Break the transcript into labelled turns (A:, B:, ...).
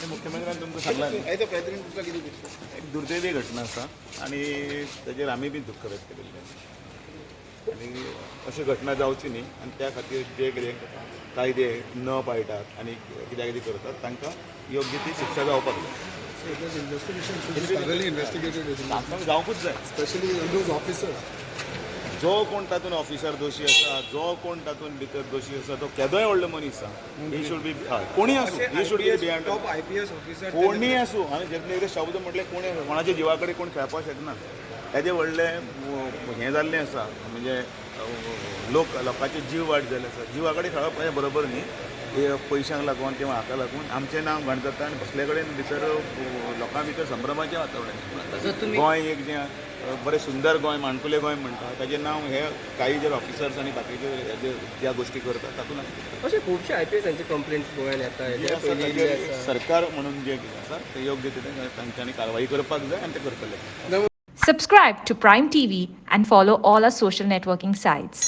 A: मुख्यमंत्र्यान तुमकां सांगलां न्ही
B: आयचो प्रेसिडेंट तुमकां कितें दिसता?
A: एक दुर्दैवी घटना आसा आनी ताजेर आमी बी दुख्ख व्यक्त केल्लें आनी अशी घटना जावची न्ही आनी त्या खातीर जे कितें कायदे न पाळटात आनी कितें करतात तांकां योग्य ती शिक्षा जावपाक जाय.
B: Investigation should be thoroughly investigated,
A: तांकां जावंकूच जाय.
B: especially on those officers.
A: जो कोण तातूंत ऑफिसर दोशी आसा जो कोण तातूंत भितर दोशी आसा तो केदोय व्हडलो मनीस आसा ही शूड बी कोणी आसूं ही should be behind
B: top IPS officer
A: कोणी आसूं हांवें जेन्ना एकदां शब्द म्हटलें कोणी कोणाच्या जिवा कडेन कोण खेळपाक शकना ताजें व्हडलें हें जाल्लें आसा म्हणजे लोकांचे जीव वाट जाल्ले आसा जिवा कडेन खेळप हें बरोबर न्ही पयशांक लागून किंवा हाका लागून आमचें नांव घाण जाता आनी बसले कडेन भितर लोकां भितर संभ्रमाचें वातावरण गोंय एक जें बरें सुंदर गोंय माणकुलें गोंय म्हणटा ताजें नांव हे काही जे ऑफिसर्स आनी बाकीचे ज्या गोश्टी करतात तातूंत
C: अशे खुबशे IPSांचे कंप्लेंट्स गोंयांत येता
A: सरकार म्हणून जे कितें आसा ते योग्य तितून तांच्यांनी कारवाई करपाक जाय आनी ते करतले.
D: Subscribe to Prime TV and follow all our social networking sites.